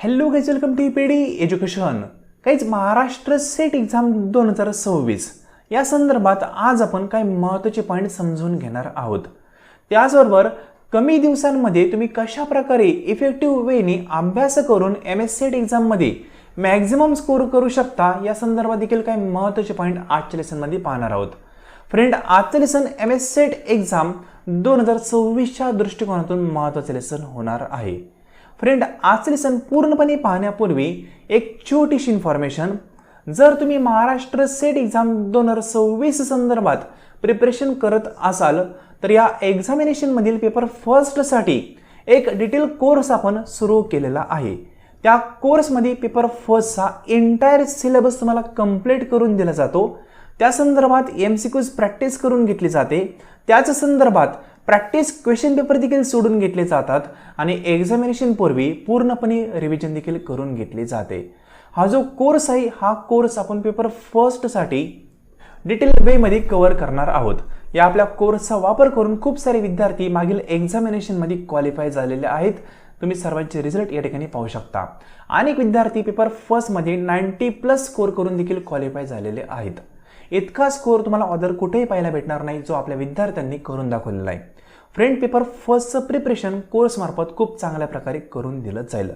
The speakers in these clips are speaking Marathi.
Hello guys, welcome to PD education. Guys, Maharashtra SET exam 2026 या संदर्भात आज आपण काही महत्त्वाचे पॉइंट समजून घेणार आहोत। त्याचबरोबर कमी दिवसांमध्ये तुम्ही कशा प्रकारे इफेक्टिव्ह वेने अभ्यास करून एमएस सेट एक्झाम मध्ये मॅक्झिमम स्कोर करू शकता या संदर्भात देखील काही महत्त्वाचे पॉइंट आजच्या लेसन मध्ये पाहणार आहोत। फ्रेंड, आजचे लेसन एमएस सेट एक्झाम 2026 च्या दृष्टिकोनातून महत्त्वाचे लेसन होणार आहे। फ्रेंड, आजचे लेसन पूर्णपणे पाहण्यापूर्वी एक छोटीशी इन्फॉर्मेशन। जर तुम्ही महाराष्ट्र सेट एक्झाम 2026 संदर्भात प्रिपरेशन करत असाल तर या एक्झामिनेशन मधील पेपर फर्स्ट साठी एक डिटेल कोर्स आपण सुरू केलेला आहे। त्या कोर्समध्ये पेपर फर्स्टचा एंटायर सिलेबस तुम्हाला कंप्लीट करून दिला जातो। त्या संदर्भात एमसीक्यूज प्रॅक्टिस करून घेतली जाते। त्याच संदर्भात प्रॅक्टिस क्वेश्चन पेपर देखील सोडून घेतले जातात आणि एक्झामिनेशन पूर्वी पूर्णपणे रिव्हिजन देखील करून घेतली जाते। हा जो कोर्स आहे हा कोर्स आपण पेपर फर्स्ट साठी डिटेल वे मध्ये कव्हर करणार आहोत। या आपल्या कोर्सचा वापर करून खूप सारे विद्यार्थी मागील एक्झामिनेशन मध्ये क्वालिफाय झालेले आहेत। तुम्ही सर्वांचे रिझल्ट या ठिकाणी पाहू शकता। अनेक विद्यार्थी पेपर फर्स्ट मध्ये 90+ स्कोर करून देखील क्वालिफाय झालेले आहेत। इतका स्कोर तुम्हाला अदर कुठेही पाहायला भेटणार नाही जो आपल्या विद्यार्थ्यांनी करून दाखवलेला आहे। फ्रेंड, पेपर फर्स्टचं प्रिपरेशन कोर्स मार्फत खूप चांगल्या प्रकारे करून दिलं जाईल।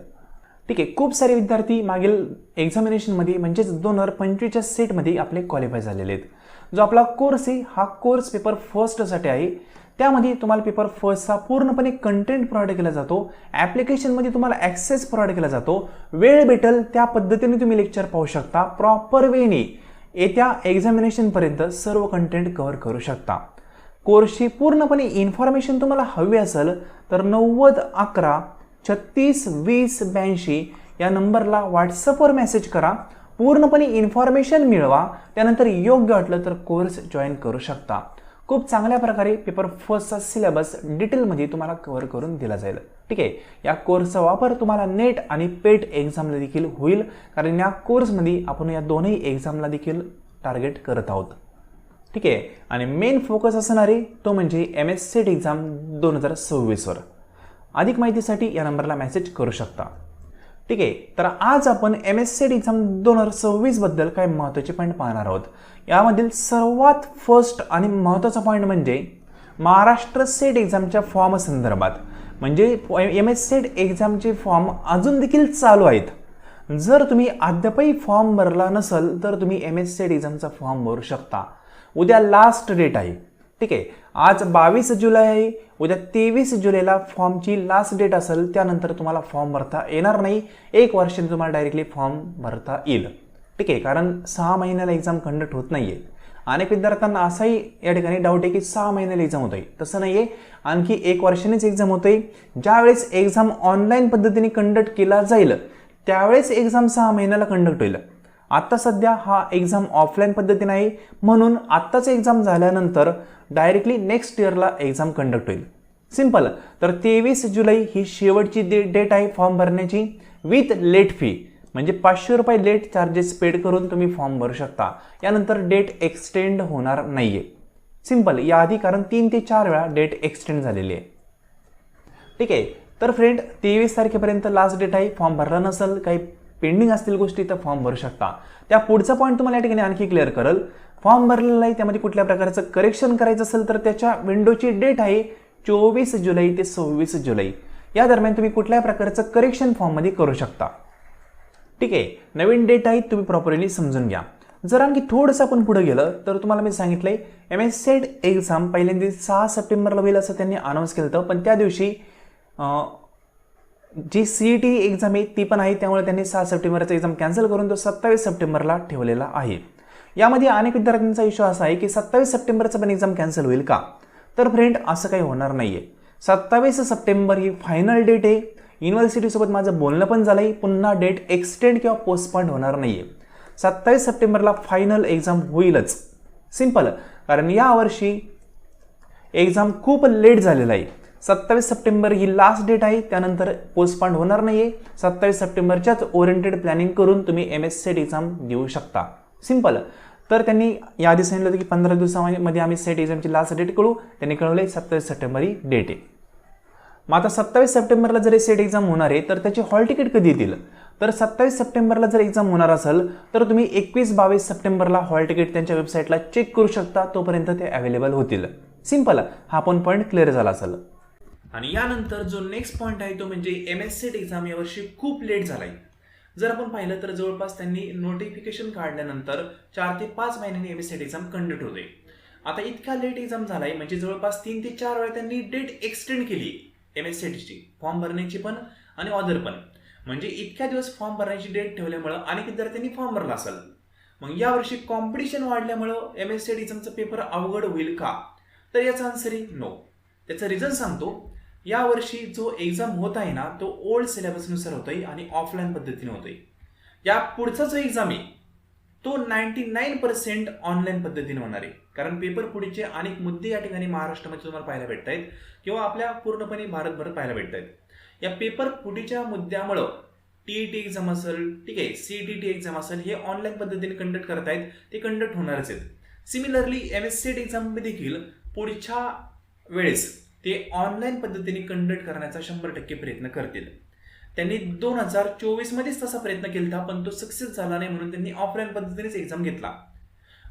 ठीक आहे, खूप सारे विद्यार्थी मागील एक्झामिनेशन मध्ये म्हणजेच 2025 च्या सेट मध्ये आपले क्वालिफाय झालेले आहेत। जो आपला कोर्स आहे हा कोर्स पेपर फर्स्ट साठी आहे। त्यामध्ये तुम्हाला पेपर फर्स्टचा पूर्णपणे कंटेंट प्रोव्हाइड केला जातो। ॲप्लिकेशन मध्ये तुम्हाला ॲक्सेस प्रोव्हाइड केला जातो। वेळ भेटेल त्या पद्धतीने तुम्ही लेक्चर पाहू शकता। प्रॉपर वेने येत्या एक्झामिनेशन पर्यंत सर्व कंटेंट कव्हर करू शकता। कोर्सची पूर्णपणे इन्फॉर्मेशन तुम्हाला हवी असेल तर 90 11 36 20 82 या नंबरला व्हॉट्सअपवर मेसेज करा। पूर्णपणे इन्फॉर्मेशन मिळवा, त्यानंतर योग्य वाटलं तर कोर्स जॉईन करू शकता। खूप चांगल्या प्रकारे पेपर फर्स्टचा सिलेबस डिटेलमध्ये तुम्हाला कव्हर करून दिला जाईल। ठीक आहे, या कोर्सचा वापर तुम्हाला नेट आणि पेट एक्झामला देखील होईल, कारण या कोर्समध्ये आपण या दोन्ही एक्झामला देखील टार्गेट करत आहोत। ठीक आहे, आणि मेन फोकस असणार आहे तो म्हणजे एमएस सेट एक्झाम 2026 वर। अधिक माहितीसाठी या नंबरला मेसेज करू शकता। ठीक आहे, तर आज आपण एमएस सेट एक्झाम 2026 बद्दल काही महत्त्वाचे पॉईंट पाहणार आहोत। यामधील सर्वात फर्स्ट आणि महत्त्वाचा पॉईंट म्हणजे महाराष्ट्र सेट एक्झामच्या फॉर्म संदर्भात। म्हणजे एमएस सेट एक्झामचे फॉर्म अजून देखील चालू आहेत। जर तुम्ही अद्यापही फॉर्म भरला नसेल तर तुम्ही एमएस सेट एक्झामचा फॉर्म भरू शकता। उद्या लास्ट डेट आहे। ठीक आहे, आज 22 जुलै आहे, उद्या 23 जुलैला फॉर्मची लास्ट डेट असेल। त्यानंतर तुम्हाला फॉर्म भरता येणार नाही। 1 वर्षाने तुम्हाला डायरेक्टली फॉर्म भरता येईल। ठीक आहे, कारण 6 महिन्याला एक्झाम कंडक्ट होत नाहीये। अनेक विद्यार्थ्यांना असाही या ठिकाणी डाऊट आहे की 6 महिन्याला एक्झाम होतोय। तसं नाहीये, आणखी 1 वर्षानेच एक्झाम होतोय। ज्यावेळेस एक्झाम ऑनलाईन पद्धतीने कंडक्ट केला जाईल त्यावेळेस एक्झाम 6 महिन्याला कंडक्ट होईल। आता सध्या हा एक्झाम ऑफलाईन पद्धतीने आहे, म्हणून आत्ताच एक्झाम झाल्यानंतर डायरेक्टली नेक्स्ट इयरला एक्झाम कंडक्ट होईल। सिंपल। तर 23 जुलै ही शेवटची डेट आहे फॉर्म भरण्याची विथ लेट फी, म्हणजे 500 रुपये लेट चार्जेस पेड करून तुम्ही फॉर्म भरू शकता। यानंतर डेट एक्सटेंड होणार नाहीये। सिंपल। याआधी कारण 3 ते 4 वेळा डेट एक्सटेंड झालेली आहे। ठीक आहे, तर फ्रेंड 23 तारखेपर्यंत लास्ट डेट आहे। फॉर्म भरला नसेल, काही पेंडिंग असतील गोष्टी तर फॉर्म भरू शकता। त्या पुढचा पॉईंट तुम्हाला या ठिकाणी आणखी क्लिअर करेल। फॉर्म भरलेला आहे त्यामध्ये कुठल्या प्रकारचं करेक्शन करायचं असेल तर त्याच्या विंडोची डेट आहे 24 जुलै ते 26 जुलै। या दरम्यान तुम्ही कुठल्याही प्रकारचं करेक्शन फॉर्ममध्ये करू शकता। ठीक आहे, नवीन डेट आहे, तुम्ही प्रॉपरली समजून घ्या। जर आणखी थोडंसं आपण पुढे गेलं तर तुम्हाला मी सांगितलंय एमएस सेट एक्झाम पहिल्यांदा 6 सप्टेंबरला होईल असं त्यांनी अनाऊन्स केलं होतं, पण त्या दिवशी जी CET एक्झाम आहे ती पण आहे, त्यामुळे त्यांनी 6 सप्टेंबरचा एक्झाम कॅन्सल करून तो 27 सप्टेंबरला ठेवलेला आहे। यामध्ये अनेक विद्यार्थ्यांचा इश्यू असा आहे की 27 सप्टेंबरचा पण एक्झाम कॅन्सल होईल का? तर फ्रेंड असं काही होणार नाहीये। 27 सप्टेंबर ही फायनल डेट आहे। युनिव्हर्सिटी सोबत माझं बोलणं पण झालंय, पुन्हा डेट एक्सटेंड किंवा पोस्टपोन होणार नाहीये। 27 सप्टेंबरला फायनल एक्झाम होईलच। सिंपल। कारण यावर्षी एक्झाम खूप लेट झालेला आहे। 27 सप्टेंबर ही लास्ट डेट आहे, त्यानंतर पोस्टपोन होणार नाहीये। 27 सप्टेंबरच्याच ओरिएंटेड प्लॅनिंग करून तुम्ही एमएस सेट एक्झाम देऊ शकता। सिंपल। तर त्यांनी याआधी सांगितलं होतं की 15 दिवसामध्ये आम्ही सेट एक्झामची लास्ट डेट कळू, त्यांनी कळवले 27 सप्टेंबर ही डेट आहे। मग आता 27 सप्टेंबरला जर सेट एक्झाम होणार आहे तर त्याची हॉल तिकीट कधी येतील? तर 27 सप्टेंबरला जर एक्झाम होणार असेल तर तुम्ही 21-22 सप्टेंबरला हॉल तिकीट त्यांच्या वेबसाईटला चेक करू शकता, तोपर्यंत ते अवेलेबल होतील. सिंपल, हा पण पॉईंट क्लिअर झाला असेल. आणि यानंतर जो नेक्स्ट पॉईंट आहे तो म्हणजे MS सेट एक्झाम यावर्षी खूप लेट झालाय. जर आपण पाहिलं तर जवळपास त्यांनी नोटिफिकेशन काढल्यानंतर 4 ते 5 महिन्यांनी MS सेट एक्झाम कंडक्ट होते. आता इतका लेट एक्झाम झालाय म्हणजे जवळपास 3 ते 4 वेळा त्यांनी डेट एक्सटेंड केली MS सेटची, फॉर्म भरण्याची पण आणि ऑदर पण. म्हणजे इतक्या दिवस फॉर्म भरण्याची डेट ठेवल्यामुळं अनेक विद्यार्थ्यांनी फॉर्म भरला असेल. मग यावर्षी कॉम्पिटिशन वाढल्यामुळं MS सेट एक्झामचा पेपर अवघड होईल का? तर याचा आन्सर आहे नो. त्याचं रिझन सांगतो. यावर्षी जो एक्झाम होत आहे ना तो ओल्ड सिलेबसनुसार होतोय आणि ऑफलाईन पद्धतीने होतोय. या पुढचा जो एक्झाम आहे तो 99% ऑनलाईन पद्धतीने होणार आहे. कारण पेपर पुढचे अनेक मुद्दे या ठिकाणी महाराष्ट्रामध्ये तुम्हाला पाहायला भेटत आहेत किंवा आपल्या पूर्णपणे भारतभर पाहायला भेटत आहेत. या पेपर पुढीच्या मुद्द्यामुळं TET एक्झाम असेल, ठीक आहे, CET एक्झाम असेल, हे ऑनलाईन पद्धतीने कंडक्ट करत आहेत, ते कंडक्ट होणारच आहेत. सिमिलरली MS सेट एक्झाम देखील पुढच्या वेळेस ते ऑनलाईन पद्धतीने कंडक्ट करण्याचा 100% प्रयत्न करतील. त्यांनी 2024 मध्येच तसा प्रयत्न केला पण तो सक्सेस झाला नाही, म्हणून त्यांनी ऑफलाईन पद्धतीनेच एक्झाम घेतला.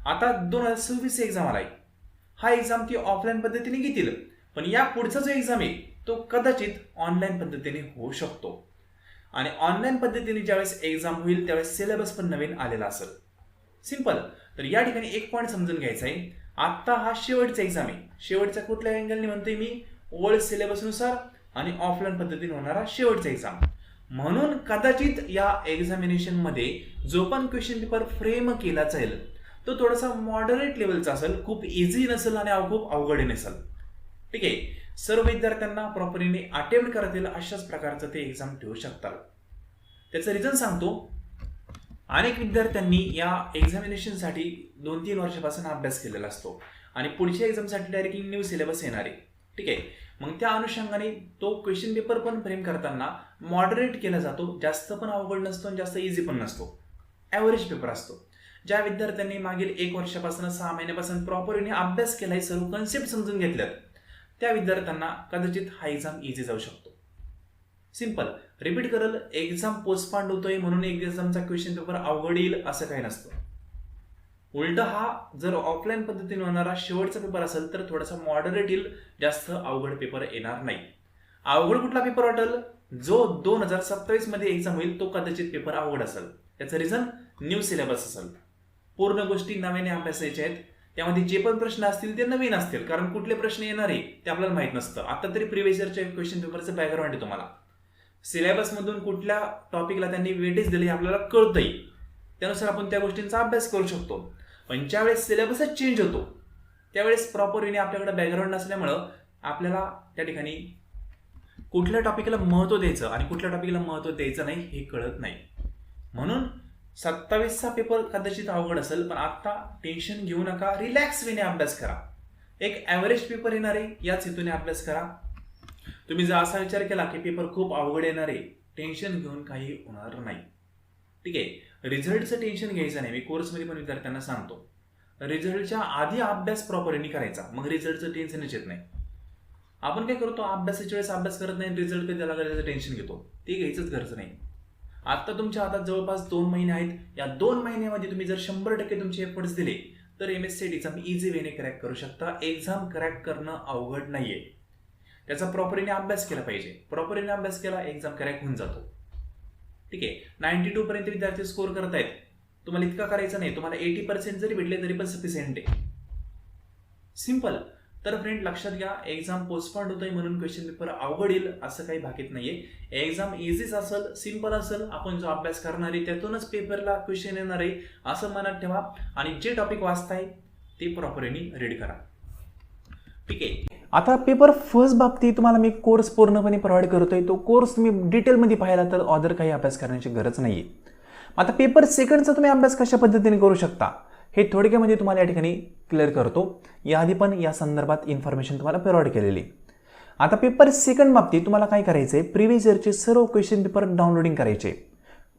आता 2026 एक्झाम आलाय, हा एक्झाम ती ऑफलाईन पद्धतीने घेतील, पण या पुढचा जो एक्झाम आहे तो कदाचित ऑनलाईन पद्धतीने होऊ शकतो. आणि ऑनलाईन पद्धतीने ज्यावेळेस एक्झाम होईल त्यावेळेस सिलेबस पण नवीन आलेला असेल. सिंपल. तर या ठिकाणी एक पॉईंट समजून घ्यायचा आहे, आता हा शेवटचा एक्झाम आहे. शेवटच्या कुठल्या अँगलने म्हणतोय मी? ओल्ड सिलेबसनुसार आणि ऑफलाईन पद्धतीने होणारा शेवटचा एक्झाम. म्हणून कदाचित या एक्झामिनेशन मध्ये जो पण क्वेश्चन पेपर फ्रेम केला जाईल तो थोडासा मॉडरेट लेवलचा असेल, खूप इझी नसेल आणि खूप अवघड नसेल. ठीक आहे, सर्व विद्यार्थ्यांना प्रॉपरली अटेम्प्ट करता येईल अशाच प्रकारचं ते एक्झाम ठेवू शकतात. त्याचं रिझन सांगतो. अनेक विद्यार्थ्यांनी या एक्झामिनेशनसाठी 2-3 वर्षापासून अभ्यास केलेला असतो आणि पुढच्या एक्झामसाठी डायरेक्टली न्यू सिलेबस येणार आहे. ठीक आहे, मग त्या अनुषंगाने तो क्वेश्चन पेपर पण फ्रेम करताना मॉडरेट केला जातो, जास्त पण अवघड नसतो आणि जास्त इझी पण नसतो, ॲव्हरेज पेपर असतो. ज्या विद्यार्थ्यांनी मागील 1 वर्षापासून 6 महिन्यापासून प्रॉपरली अभ्यास केलाय, सर्व कन्सेप्ट समजून घेतल्यात, त्या विद्यार्थ्यांना कदाचित हा एक्झाम इझी जाऊ शकतो. सिंपल. रिपीट करल, एक्झाम पोस्टपोन्ड होतोय म्हणून एक्झामचा क्वेश्चन पेपर अवघड येईल असं काही नसतं. उलट हा जर ऑफलाईन पद्धतीने होणारा शेवटचा पेपर असेल तर थोडासा मॉडरेट येईल, जास्त अवघड पेपर येणार नाही. अवघड कुठला पेपर वाटेल? जो 2027 मध्ये एक्झाम होईल तो कदाचित पेपर अवघड असेल. त्याचं रिझन न्यू सिलेबस असेल, पूर्ण गोष्टी नव्याने अभ्यासायच्या आहेत, त्यामध्ये जे पण प्रश्न असतील ते नवीन असतील, कारण कुठले प्रश्न येणार आहे ते आपल्याला माहित नसतं. आता तरी प्रिव्हियस इयरच्या क्वेश्चन पेपरचं बॅकग्राऊंड आहे तुम्हाला, सिलेबसमधून कुठल्या टॉपिकला त्यांनी वेटेज दिले आपल्याला कळतंय, त्यानुसार आपण त्या गोष्टींचा अभ्यास करू शकतो. पण ज्यावेळेस सिलेबसच चेंज होतो त्यावेळेस प्रॉपर वेने आपल्याकडे बॅकग्राऊंड नसल्यामुळं आपल्याला त्या ठिकाणी कुठल्या टॉपिकला महत्त्व द्यायचं आणि कुठल्या टॉपिकला महत्त्व द्यायचं नाही हे कळत नाही. म्हणून 27चा पेपर कदाचित अवघड असेल, पण आता टेन्शन घेऊ नका, रिलॅक्स वेने अभ्यास करा. एक ॲव्हरेज पेपर येणार आहे याच हेतूने अभ्यास करा. तुम्ही जर असा विचार केला की पेपर खूप अवघड येणार आहे, टेन्शन घेऊन काही होणार नाही. ठीक आहे, रिझल्टचं टेन्शन घ्यायचं नाही. मी कोर्समध्ये पण विद्यार्थ्यांना सांगतो, रिझल्टच्या आधी अभ्यास प्रॉपरली करायचा, मग रिझल्टचं टेन्शनच येत नाही. आपण काय करतो, अभ्यासाच्या वेळेस अभ्यास करत नाही, रिझल्ट कधी त्याला त्याचं टेन्शन घेतो, ते घ्यायचंच गरज नाही. आता तुमच्या हातात जवळपास 2 महिने आहेत. या 2 महिन्यामध्ये तुम्ही जर 100% तुमचे एफर्ट्स दिले तर MS सेट एक्झाम इझी वेने क्रॅक करू शकता. एक्झाम क्रॅक करणं अवघड नाहीये, त्याचा प्रॉपरली अभ्यास केला पाहिजे. प्रॉपरली अभ्यास केला, एक्झाम क्रॅक होऊन जातो. ठीक आहे, 92 पर्यंत विद्यार्थी स्कोर करत आहेत, तुम्हाला इतका करायचं नाही, तुम्हाला 80% जरी भेटले तरी पण सफिशियंट आहे. सिंपल. तर फ्रेंड लक्षात घ्या, एक्झाम पोस्टपोन्ड होतोय म्हणून क्वेश्चन पेपर अवघड येईल असं काही भाकीत नाहीये. एक्झाम इझीच असेल, सिंपल असेल, आपण जो अभ्यास करणार आहे त्यातूनच पेपरला क्वेश्चन येणार आहे असं मनात ठेवा आणि जे टॉपिक वाचताय ते प्रॉपरली रीड करा. ठीक आहे, आता पेपर फर्स्ट बाबतीत तुम्हाला मी कोर्स पूर्णपणे प्रोव्हाइड करतोय. तो कोर्स तुम्ही डिटेलमध्ये पाहिला तर ऑदर काही अभ्यास करण्याची गरज नाहीये. आता पेपर सेकंडचा तुम्ही अभ्यास कशा पद्धतीने करू शकता हे थोडक्यामध्ये तुम्हाला या ठिकाणी क्लिअर करतो. याआधी पण या संदर्भात इन्फॉर्मेशन तुम्हाला प्रोव्हाइड केलेली. आता पेपर सेकंड बाबतीत तुम्हाला काय करायचंय, प्रिव्हियस इयरचे सर्व क्वेश्चन पेपर डाउनलोडिंग करायचे.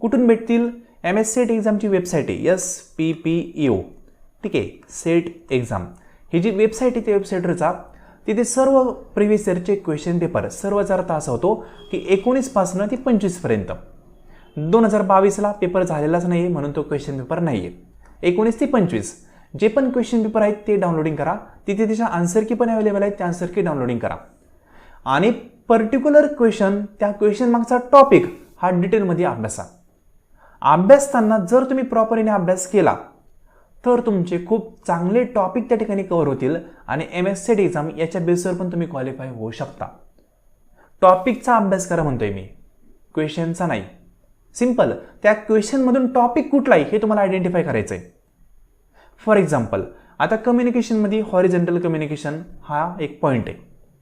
कुठून भेटतील? MS सेट एक्झामची वेबसाईट आहे SPPEO. ठीक आहे, सेट एक्झाम ही जी वेबसाईट आहे त्या वेबसाईटवरचा तिथे सर्व प्रिव्हियस इयरचे क्वेश्चन पेपर सर्वचा अर्थ असा होतो की 19 पासून ते 25 पर्यंत. 2022ला पेपर झालेलाच नाही म्हणून तो क्वेश्चन पेपर नाही आहे. 19 ते 25 जे पण क्वेश्चन पेपर आहेत ते डाउनलोडिंग करा. तिथे त्याच्या आन्सर की पण अवेलेबल आहेत, त्या आन्सर की डाउनलोडिंग करा आणि पर्टिक्युलर क्वेश्चन त्या क्वेश्चन मागचा टॉपिक हा डिटेलमध्ये अभ्यासा. अभ्यासताना जर तुम्ही प्रॉपरली अभ्यास केला तर तुमचे खूप चांगले टॉपिक त्या ठिकाणी कव्हर होतील आणि MSCT एक्झाम याच्या बेसवर पण तुम्ही क्वालिफाय होऊ शकता. टॉपिकचा अभ्यास करा म्हणतोय मी, क्वेश्चनचा नाही. सिंपल, त्या क्वेश्चनमधून टॉपिक कुठला आहे हे तुम्हाला आयडेंटिफाय करायचं आहे. फॉर एक्झाम्पल, आता कम्युनिकेशनमध्ये हॉरिझॉन्टल कम्युनिकेशन हा एक पॉईंट आहे.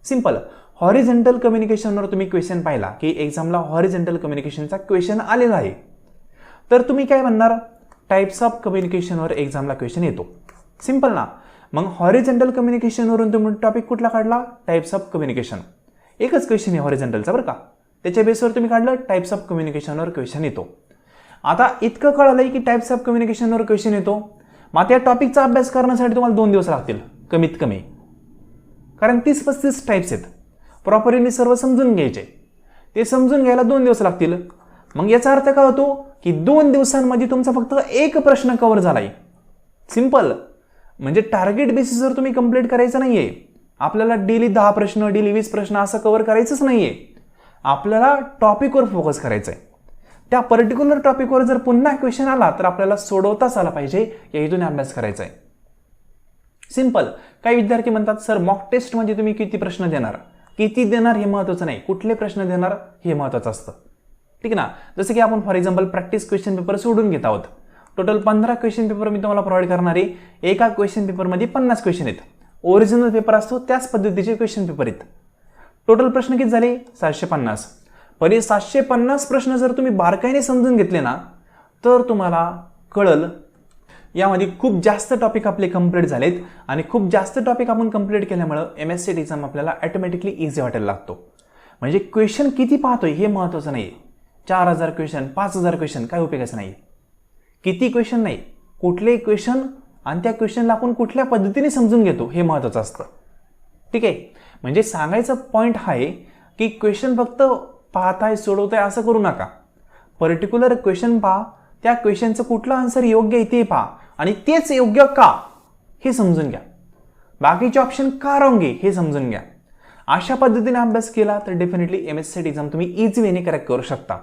सिंपल, हॉरिझॉन्टल कम्युनिकेशनवर तुम्ही क्वेश्चन पाहिला की एक्झामला हॉरिझॉन्टल कम्युनिकेशनचा क्वेश्चन आलेला आहे, तर तुम्ही काय म्हणणार, टाइप्स ऑफ कम्युनिकेशनवर एक्झामला क्वेश्चन येतो. सिंपल ना. मग हॉरिझॉन्टल कम्युनिकेशनवरून तुम्ही टॉपिक कुठला काढला, टाइप्स ऑफ कम्युनिकेशन. एकच क्वेश्चन आहे हॉरिझॉन्टलचा बरं का, त्याच्या बेसवर तुम्ही काढलं टाइप्स ऑफ कम्युनिकेशनवर क्वेश्चन येतो. आता इतकं कळालंय की टाइप्स ऑफ कम्युनिकेशनवर क्वेश्चन येतो, मग त्या टॉपिकचा अभ्यास करण्यासाठी तुम्हाला 2 दिवस लागतील कमीत कमी, कारण 30-35 टाइप्स आहेत. प्रॉपरली सर्व समजून घ्यायचे, ते समजून घ्यायला 2 दिवस लागतील. मग याचा अर्थ काय होतो की 2 दिवसांमध्ये तुमचा फक्त एक प्रश्न कव्हर झालाय. सिंपल, म्हणजे टार्गेट बेसिसवर तुम्ही कंप्लीट करायचं नाहीये. आपल्याला डेली 10 प्रश्न, डेली 20 प्रश्न असं कव्हर करायचंच नाहीये. आपल्याला टॉपिकवर फोकस करायचा आहे. त्या पर्टिक्युलर टॉपिकवर जर पुन्हा क्वेश्चन आला तर आपल्याला सोडवताच आला पाहिजे, या हेतून अभ्यास करायचा आहे. सिंपल. काही विद्यार्थी म्हणतात सर मॉक टेस्ट म्हणजे तुम्ही किती प्रश्न देणार, किती देणार हे महत्त्वाचं नाही, कुठले प्रश्न देणार हे महत्त्वाचं असतं. ठीक आहे ना. जसं की आपण for example practice question paper सोडून घेत आहोत. टोटल 15 क्वेश्चन पेपर मी तुम्हाला प्रोव्हाइड करणार आहे. एका क्वेश्चन पेपरमध्ये 50 क्वेश्चन आहेत. ओरिजिनल पेपर असतो त्याच पद्धतीचे क्वेश्चन पेपर आहेत. टोटल प्रश्न किती झाले, 750. पण हे 750 प्रश्न जर तुम्ही बारकाईने समजून घेतले ना तर तुम्हाला कळल यामध्ये खूप जास्त टॉपिक आपले कंप्लीट झालेत आणि खूप जास्त टॉपिक आपण कंप्लीट केल्यामुळं MSCT एक्झाम आपल्याला ऑटोमॅटिकली इझी वाटायला लागतो. म्हणजे क्वेश्चन किती पाहतोय हे महत्त्वाचं नाही. 4000 क्वेश्चन, 5000 क्वेश्चन काय उपयोगाचं नाही. किती क्वेश्चन नाही, कुठले क्वेश्चन आणि त्या क्वेश्चनला आपण कुठल्या पद्धतीने समजून घेतो हे महत्त्वाचं असतं. ठीक आहे. म्हणजे सांगायचा पॉईंट हा आहे की क्वेश्चन फक्त पाहताय सोडवताय असं करू नका. पर्टिक्युलर क्वेश्चन पहा, त्या क्वेश्चनचं कुठलं आन्सर योग्य आहे ते पहा आणि तेच योग्य का हे समजून घ्या. बाकीचे ऑप्शन का रॉंग आहे हे समजून घ्या. अशा पद्धतीने अभ्यास केला तर डेफिनेटली MSCT एक्झाम तुम्ही इझी वेने क्रॅक करू शकता.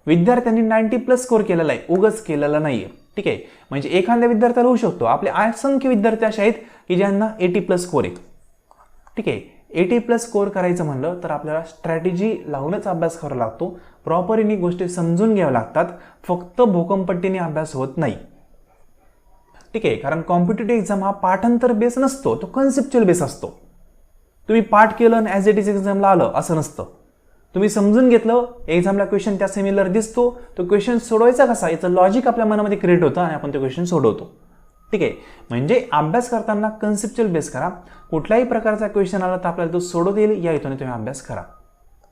विद्यार्थ्यांनी 90+ स्कोर केलेला आहे, उगाच केलेला नाहीये. ठीक आहे. म्हणजे एखाद्या विद्यार्थ्याला होऊ शकतो. आपले असंख्य विद्यार्थी असे आहेत की ज्यांना 80+ स्कोर आहे. ठीक आहे. 80+ स्कोर करायचं म्हणलं तर आपल्याला स्ट्रॅटेजी लावूनच अभ्यास करावा लागतो. प्रॉपरली गोष्टी समजून घ्याव्या लागतात. फक्त भोकंपट्टीने अभ्यास होत नाही. ठीक आहे. कारण कॉम्पिटिटिव्ह एक्झाम हा पाठांतर बेस नसतो, तो कन्सेप्च्युअल बेस असतो. तुम्ही पाठ केलं आणि ॲज इट इज एक्झामला आलं असं नसतं. तुम्ही समजून घेतलं, एक्झामला क्वेश्चन त्या सिमिलर दिसतो, तो क्वेश्चन सोडवायचा कसा याचं लॉजिक आपल्या मनामध्ये क्रिएट होतं आणि आपण ते क्वेश्चन सोडवतो. ठीक आहे. म्हणजे अभ्यास करताना कन्सेप्च्युअल बेस करा. कुठल्याही प्रकारचा क्वेश्चन आला तर आपल्याला तो सोडवता येईल या हेतूने तुम्ही अभ्यास करा.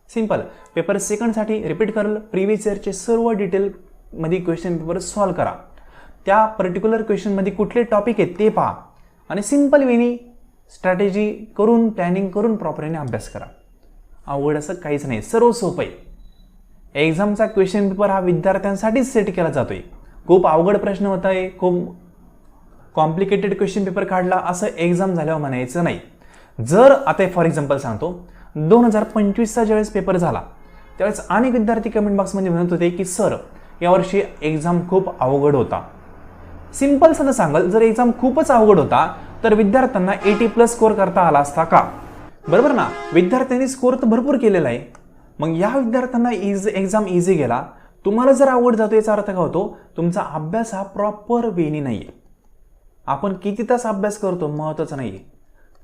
सिंपल. पेपर सेकंडसाठी रिपीट कराल, प्रिव्हियस इयरचे सर्व डिटेलमध्ये क्वेश्चन पेपर सॉल्व्ह करा. त्या पर्टिक्युलर क्वेश्चनमध्ये कुठले टॉपिक आहेत ते पहा आणि सिंपल वेनी स्ट्रॅटेजी करून प्लॅनिंग करून प्रॉपरली अभ्यास करा. अवघड असं काहीच नाही, सर्व सोपं आहे. एक्झामचा क्वेश्चन पेपर हा विद्यार्थ्यांसाठीच सेट केला जातोय. खूप अवघड प्रश्न होत आहे, खूप कॉम्प्लिकेटेड क्वेश्चन पेपर काढला असं एक्झाम झाल्यावर म्हणायचं नाही. जर आता फॉर एक्झाम्पल सांगतो, 2025चा ज्यावेळेस पेपर झाला त्यावेळेस अनेक विद्यार्थी कमेंट बॉक्समध्ये म्हणत होते की सर यावर्षी एक्झाम खूप अवघड होता. सिंपल साधं सांगाल, जर एक्झाम खूपच अवघड होता तर विद्यार्थ्यांना 80+ स्कोर करता आला असता का? बरोबर ना. विद्यार्थ्यांनी स्कोर तर भरपूर केलेला आहे. मग या विद्यार्थ्यांना एक्झाम इझी गेला. तुम्हाला जर आवड जातो याचा अर्थ काय होतो, तुमचा अभ्यास हा प्रॉपर वेनी नाहीये. आपण किती तास अभ्यास करतो महत्त्वाचं नाहीये,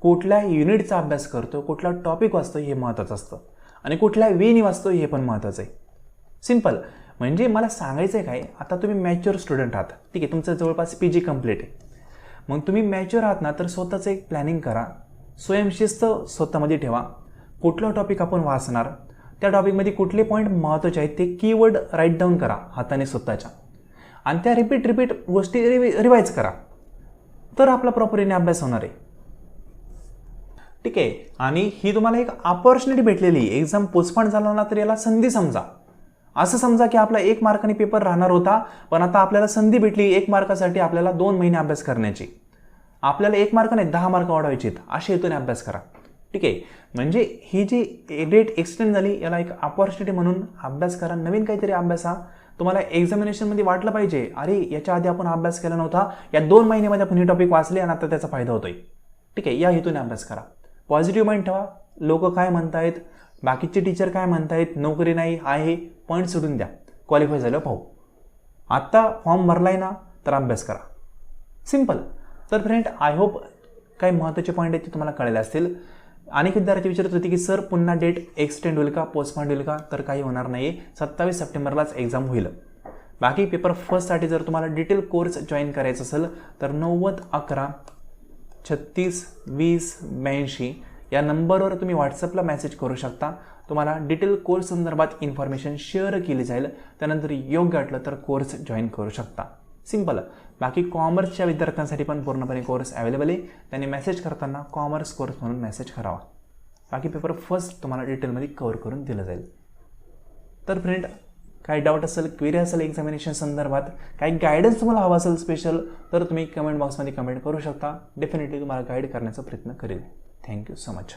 कुठल्या युनिटचा अभ्यास करतो, कुठला टॉपिक वाचतो हे महत्त्वाचं असतं आणि कुठल्या वेनी वाचतो हे पण महत्त्वाचं आहे. सिंपल. म्हणजे मला सांगायचं आहे काय, आता तुम्ही मॅच्युअर स्टुडंट आहात. ठीक आहे. तुमचं जवळपास PG कंप्लीट आहे. मग तुम्ही मॅच्युअर आहात ना तर स्वतःचं एक प्लॅनिंग करा, स्वयंशिस्त स्वतःमध्ये ठेवा. कुठला टॉपिक आपण वाचणार, त्या टॉपिकमध्ये कुठले पॉईंट महत्त्वाचे आहेत ते कीवर्ड राईट डाऊन करा हाताने स्वतःच्या आणि त्या रिपीट गोष्टी रिवाइज करा, तर आपला प्रॉपरली अभ्यास होणार आहे. ठीक आहे. आणि ही तुम्हाला एक अपॉर्च्युनिटी भेटलेली, एक्झाम पोस्टपोन झाला ना तर याला संधी समजा. असं समजा की आपला 1 मार्काने पेपर राहणार होता, पण आता आपल्याला संधी भेटली 1 मार्कासाठी आपल्याला 2 महिने अभ्यास करण्याची. आपल्याला 1 मार्क नाही 10 मार्क वाढवायचे आहेत, अशा हेतूने अभ्यास करा. ठीक आहे. म्हणजे ही जी डेट एक्सटेंड झाली याला एक अपॉर्च्युनिटी म्हणून अभ्यास करा, नवीन काहीतरी अभ्यासा. तुम्हाला एक्झामिनेशनमध्ये वाटलं पाहिजे अरे याच्या आधी आपण अभ्यास केला नव्हता, या 2 महिन्यामध्ये आपण हे टॉपिक वाचले आणि आता त्याचा फायदा होतोय. ठीक आहे. या हेतूने अभ्यास करा. पॉझिटिव्ह माइंड ठेवा. लोक काय म्हणतायत, बाकीचे टीचर काय म्हणतायत, नोकरी नाही आहे, पॉईंट सोडून द्या, क्वालिफाय झालं पाहू. आत्ता फॉर्म भरलाय ना तर अभ्यास करा. सिम्पल. तर फ्रेंड आय होप काही महत्त्वाचे पॉईंट आहेत ते तुम्हाला कळले असतील. अनेक विद्यार्थी विचारत होते की सर पुन्हा डेट एक्सटेंड होईल का, पोस्टपोन होईल का, तर काही होणार नाही. 27 सप्टेंबरलाच एक्झाम होईल. बाकी पेपर फर्स्टसाठी जर तुम्हाला डिटेल कोर्स जॉईन करायचा असेल तर 90 11 36 20 82 या नंबरवर तुम्ही व्हॉट्सअपला मेसेज करू शकता. तुम्हाला डिटेल कोर्स संदर्भात इन्फॉर्मेशन शेअर केली जाईल. त्यानंतर योग्य वाटलं तर कोर्स जॉईन करू शकता. सिम्पल. बाकी कॉमर्सच्या विद्यार्थ्यांसाठी पण पूर्णपणे कोर्स अवेलेबल आहे. त्यांनी मेसेज करताना कॉमर्स कोर्स म्हणून मेसेज करावा. बाकी पेपर फर्स्ट तुम्हाला डिटेलमध्ये कव्हर करून दिलं जाईल. तर फ्रेंड काही डाऊट असेल, क्वेरी असेल एक्झामिनेशन संदर्भात, काही गायडन्स तुम्हाला हवा असेल स्पेशल, तर तुम्ही कमेंट बॉक्समध्ये कमेंट करू शकता. डेफिनेटली तुम्हाला गाईड करण्याचा प्रयत्न करेल. Thank you so much.